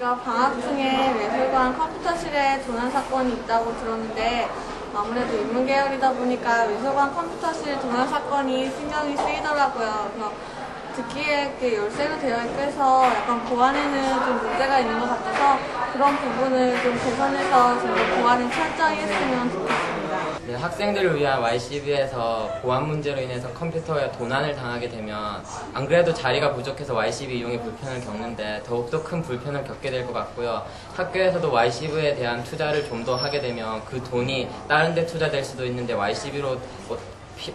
제가 방학 중에 외술관 컴퓨터실에 도난 사건이 있다고 들었는데 아무래도 인문계열이다 보니까 외술관 컴퓨터실 도난 사건이 신경이 쓰이더라고요. 그래서 듣기에 이렇게 열쇠로 되어 있어서 약간 보안에는 좀 문제가 있는 것 같아서 그런 부분을 좀 개선해서 좀 보안을 철저히 했으면 좋겠습니다. 네, 학생들을 위한 YCB에서 보안 문제로 인해서 컴퓨터에 도난을 당하게 되면 안 그래도 자리가 부족해서 YCB 이용에 불편을 겪는데 더욱더 큰 불편을 겪게 될 것 같고요. 학교에서도 YCB에 대한 투자를 좀 더 하게 되면 그 돈이 다른 데 투자될 수도 있는데 YCB로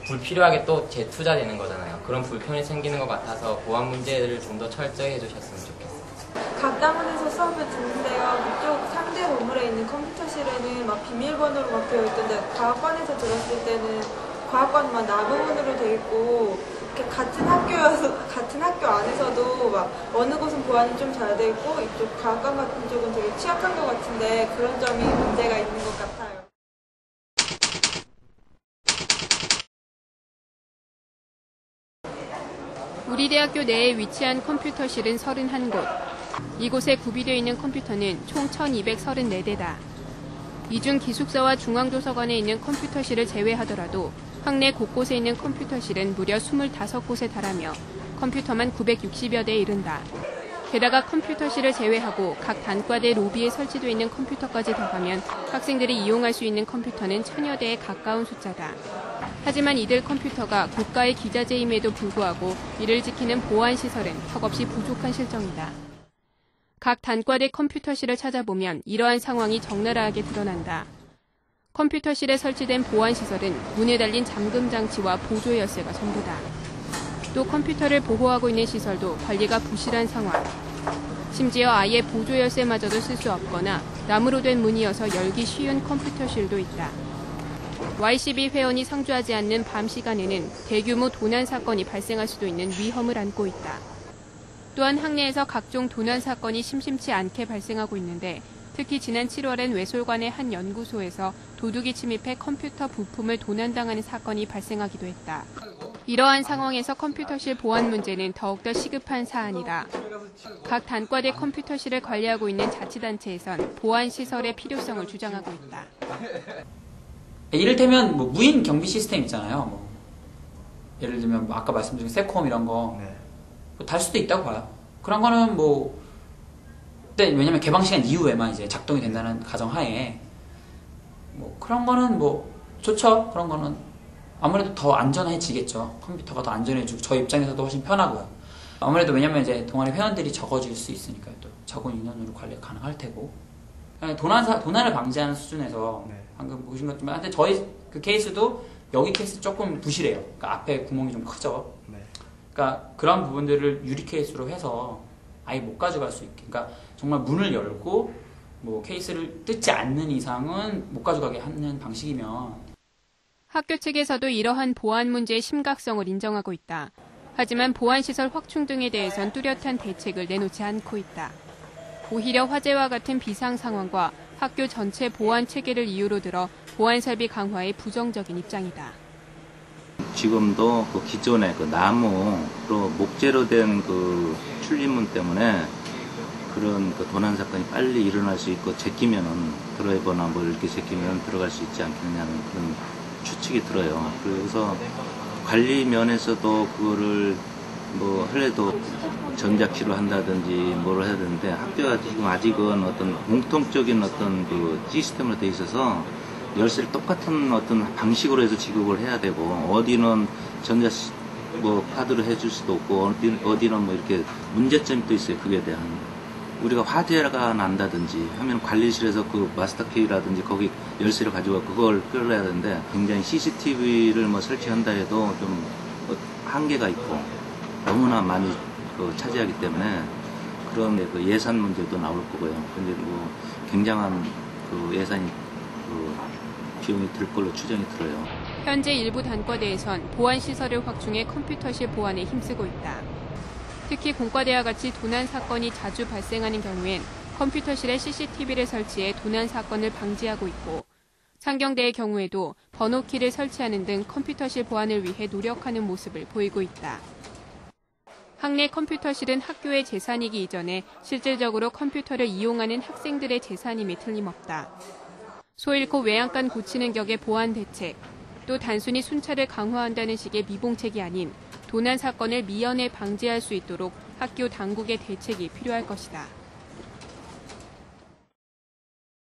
불필요하게 또 재투자되는 거잖아요. 그런 불편이 생기는 것 같아서 보안 문제를 좀 더 철저히 해주셨으면 좋겠어요. 각 다문에서 수업을 듣는데요. 이쪽 상대 건물에 있는 컴퓨터실에는 막 비밀번호로 막 되어 있던데 과학관에서 들었을 때는 과학관만 나무문으로 되어 있고 이렇게 같은 학교 안에서도 막 어느 곳은 보안이 좀 잘 되어 있고 이쪽 과학관 같은 쪽은 되게 취약한 것 같은데 그런 점이 문제가 있는 것 같아요. 우리 대학교 내에 위치한 컴퓨터실은 31곳. 이곳에 구비되어 있는 컴퓨터는 총 1234대다. 이 중 기숙사와 중앙도서관에 있는 컴퓨터실을 제외하더라도 학내 곳곳에 있는 컴퓨터실은 무려 25곳에 달하며 컴퓨터만 960여 대에 이른다. 게다가 컴퓨터실을 제외하고 각 단과대 로비에 설치되어 있는 컴퓨터까지 더하면 학생들이 이용할 수 있는 컴퓨터는 1000여 대에 가까운 숫자다. 하지만 이들 컴퓨터가 고가의 기자재임에도 불구하고 이를 지키는 보안시설은 턱없이 부족한 실정이다. 각 단과대 컴퓨터실을 찾아보면 이러한 상황이 적나라하게 드러난다. 컴퓨터실에 설치된 보안시설은 문에 달린 잠금 장치와 보조 열쇠가 전부다. 또 컴퓨터를 보호하고 있는 시설도 관리가 부실한 상황. 심지어 아예 보조 열쇠마저도 쓸 수 없거나 나무로 된 문이어서 열기 쉬운 컴퓨터실도 있다. YCB 회원이 상주하지 않는 밤 시간에는 대규모 도난 사건이 발생할 수도 있는 위험을 안고 있다. 또한 학내에서 각종 도난 사건이 심심치 않게 발생하고 있는데 특히 지난 7월엔 외술관의 한 연구소에서 도둑이 침입해 컴퓨터 부품을 도난당하는 사건이 발생하기도 했다. 이러한 상황에서 컴퓨터실 보안 문제는 더욱더 시급한 사안이다. 각 단과대 컴퓨터실을 관리하고 있는 자치단체에선 보안 시설의 필요성을 주장하고 있다. 이를테면 뭐 무인 경비 시스템 있잖아요. 뭐 예를 들면 뭐 아까 말씀드린 세콤 이런 거 달 수도 있다고 봐요. 그런 거는 뭐 근데 왜냐면 개방 시간 이후에만 이제 작동이 된다는 가정하에 뭐 그런 거는 뭐 좋죠. 그런 거는 아무래도 더 안전해지겠죠. 컴퓨터가 더 안전해지고 저희 입장에서도 훨씬 편하고요. 아무래도 왜냐면 이제 동아리 회원들이 적어질 수 있으니까 또 적은 인원으로 관리가 가능할 테고 도난을 방지하는 수준에서 방금 보신 것처럼 근데 저희 그 케이스도 여기 케이스 조금 부실해요. 그러니까 앞에 구멍이 좀 크죠. 그러니까 그런 부분들을 유리 케이스로 해서 아예 못 가져갈 수 있게. 그러니까 정말 문을 열고 뭐 케이스를 뜯지 않는 이상은 못 가져가게 하는 방식이면. 학교 측에서도 이러한 보안 문제의 심각성을 인정하고 있다. 하지만 보안시설 확충 등에 대해선 뚜렷한 대책을 내놓지 않고 있다. 오히려 화재와 같은 비상 상황과 학교 전체 보안 체계를 이유로 들어 보안 설비 강화에 부정적인 입장이다. 지금도 그 기존의 그 나무로 목재로 된 그 출입문 때문에 그런 그 도난 사건이 빨리 일어날 수 있고 제끼면은 드라이버나 뭐 이렇게 제끼면 들어갈 수 있지 않겠느냐는 그런 추측이 들어요. 그래서 관리 면에서도 그거를 뭐 할래도 전자키로 한다든지 뭐를 해야 되는데 학교가 지금 아직은 어떤 공통적인 어떤 그 시스템으로 돼 있어서 열쇠를 똑같은 어떤 방식으로 해서 지급을 해야 되고 어디는 전자 뭐 카드로 해줄 수도 없고 어디는 뭐 이렇게 문제점이 또 있어요. 그게 대한 우리가 화재가 난다든지 하면 관리실에서 그 마스터 키라든지 거기 열쇠를 가지고 그걸 끌어야 되는데 굉장히 CCTV를 뭐 설치한다 해도 좀 한계가 있고 너무나 많이 그 차지하기 때문에 그런 그 예산 문제도 나올 거고요. 근데 뭐 굉장한 그 예산이 그 비용이 들 걸로 추정이 들어요. 현재 일부 단과대에선 보안시설을 확충해 컴퓨터실 보안에 힘쓰고 있다. 특히 공과대와 같이 도난 사건이 자주 발생하는 경우엔 컴퓨터실에 CCTV를 설치해 도난 사건을 방지하고 있고 상경대의 경우에도 번호키를 설치하는 등 컴퓨터실 보안을 위해 노력하는 모습을 보이고 있다. 학내 컴퓨터실은 학교의 재산이기 이전에 실질적으로 컴퓨터를 이용하는 학생들의 재산임이 틀림없다. 소 잃고 외양간 고치는 격의 보안 대책, 또 단순히 순찰을 강화한다는 식의 미봉책이 아닌 도난 사건을 미연에 방지할 수 있도록 학교 당국의 대책이 필요할 것이다.